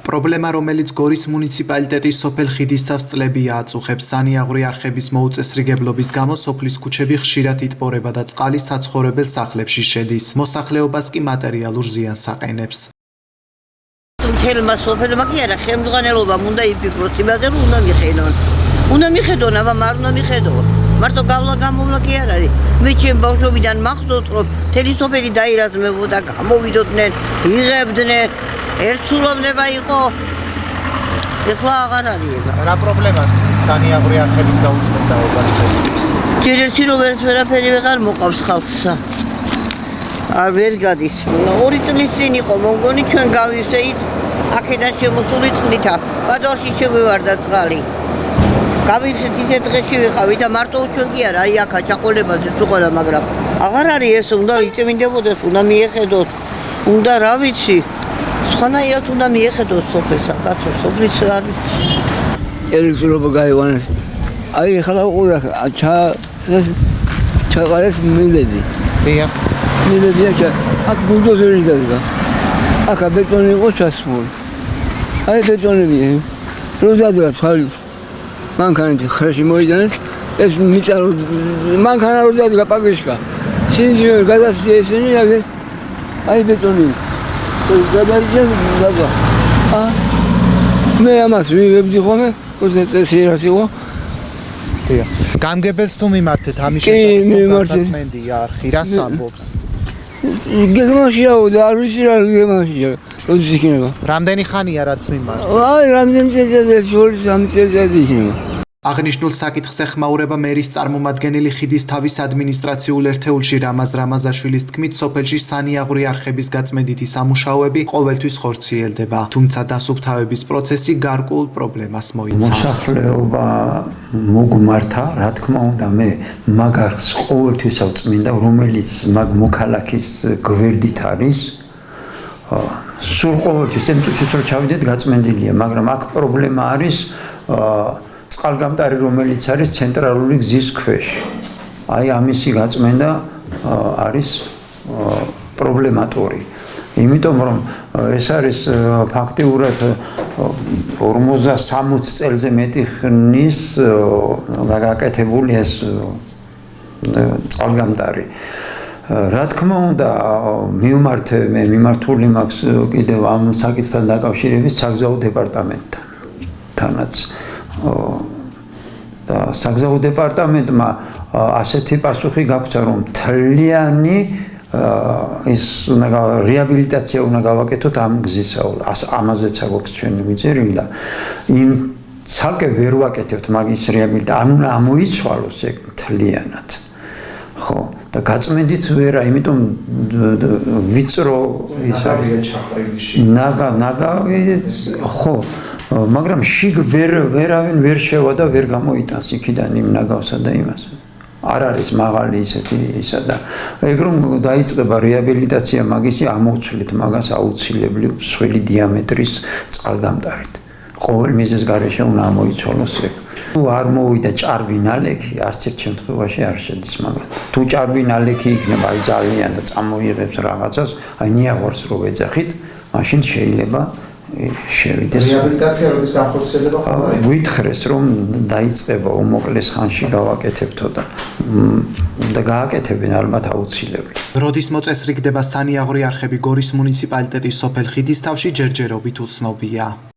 პრობლემა, რომელიც გორის მუნიციპალიტეტის სოფელ ხიდისთავს წლებია აწუხებს, სანიაღვრე არხების მოუწესრიგებლობის გამო სოფლის ქუჩები ხშირად იტბორება და წყალი საცხოვრებელ სახლებში შედის. მოსახლეობას კი მატერიალურ ზიანს აყენებს. მთელმა სოფელმა კი არა, ხელმძღვანელობამ უნდა იფიქროს იმაზე, რომ უნდა მიხედონ. უნდა მიხედონ, აბა არ უნდა მიხედონ. მარტო გავლა-გამოვლა კი არ არის. მე ჩემ ბავშვობიდან მახსოვს, რომ მთელი სოფელი დაირაზმებოდა, გამოვიდოდნენ, იღებდნენ, ერთსულოვნება იყო. ეხლა აღარ არის ეგა. რა პრობლემას სანიაღვრე არხების გაუწმენდაობა იწვევს? ჯერ ერთი რომ ვერაფერი ვეღარ მოყავს ხალხსა. არ ვერ გადის. 2 წლის წინ იყო მომგონი ჩვენ გავისეით აქედან შემოსული წყლითა. ბადორში შეგვივარდა წყალი. გავიხეთ ისეთ დღეში ვიყავი და მარტო ჩვენ კი არა, აი აქა ჩაყოლებაზე წუყარა, მაგრამ აღარ არის ეს, უნდა იწმინდებოდეს, უნდა მიეხედოთ, უნდა რა ვიცი. სხვანაირად უნდა მიეხედოთ სოფელსა, კაცო, სოფლის არ ვიცი. ელექტროობა გაიყვანეს. აი ახლა უყურე ჩაყარეს მილები. დიახ. მილები აქ ბულდოზერი დადგა. აქ ბეტონი იყო ჩასმული. აი ბეტონები. რო დადგა თვალის. მანქანით ხრეში მოიდანეს, ეს მიწარო მანქანა რო დადგა პაგეშკა. სინძივე გადასწია ისინი, აი ბეტონი. მე ამას ვიღებდი ხოლმე, წესი რას იყო. გამგებელს თუ მიმართეთ ამის შესახებ გასაწმენდია არხი, რას ამბობს? გეგმაშიაო და არ ვიცი რა გეგმაშია, როდის იქნება. რამდენი ხანია რაც მიმართ? აი რამდენი წელიწადია, 2-3 წელიწადი იქნება. აღნიშნულ საკითხს ეხმაურება მერის წარმომადგენელი ხიდისთავის ადმინისტრაციულ ერთეულში რამაზ რამაზაშვილის თქმით, სოფელში სანიაღვრე არხების გაწმენდითი სამუშაოები ყოველთვის ხორციელდება, თუმცა დასუფთავების პროცესი გარკვეულ პრობლემას მოიცავს. მოსახლეობა მოგმართა, რა თქმა უნდა, მე მაგ არხს ყოველთვის ავწმინდა, რომელიც მაგ მოქალაქის გვერდით არის. სულ ყოველთვის ამ წუთშიც რო ჩავიდეთ, გაწმენდილია, მაგრამ აქ პრობლემა არის წყალგამტარი, რომელიც არის ცენტრალური გზის ქვეშ. აი ამისი გაწმენდა არის პრობლემატური. იმიტომ რომ ეს არის ფაქტიურად 50-60 წელზე მეტი ხნის გაკეთებული ეს წყალგამტარი. რა თქმა უნდა, მიმართული მაქვს კიდევ ამ საკითხთან დაკავშირებით საგზაო დეპარტამენტთანაც. და საგზაო დეპარტამენტმა ასეთი პასუხი გაქვცა, რომ მთლიანი ის რეაბილიტაცია უნდა გავაკეთოთ ამ გზისა. ამაზეც აქვს ჩვენი მიწერილი და იმ ცალკე ვერ ვაკეთებთ მაგის რეაბილიტაცია, ან უნდა ამოიცვალოს ეგ მთლიანად. ხო, და გაწმენდით ვერა, იმიტომ ვიწრო ის არის ნაგავი, ხო, მაგრამ შიგ ვერავინ ვერ შევა და ვერ გამოიტანს იქიდან იმ ნაგავსა და იმას. არ არის მაღალი ისეთი ისა და ეგ რომ დაიწყება რეაბილიტაცია მაგისი, ამოვცვლით მაგას აუცილებლად მსხვილი დიამეტრის წყალგამტარით. ყოველ მიზეზს გარეშე უნდა ამოიცვალოს ეგ. თუ არ მოვიდა ჭარბი ნალექი, არც ერთ შემთხვევაში არ შედის მაგათ. თუ ჭარბი ნალექი იქნება, აი ძალიან და წამოიღებს რაღაცას, აი ნიაღორს რო ვეძახით, მაშინ შეიძლება შევიდეს. რეაბილიტაცია როდის განხორციელდება ხოლმე? ვითხრეს რომ დაიწყება უმოკლეს ხანში გავაკეთებთო და გააკეთებენ ალბათ აუცილებლად. როდის მოწესრიგდება სანიაღვრე არხები გორის მუნიციპალიტეტის სოფელ ხიდისთავში, ჯერჯერობით უცნობია.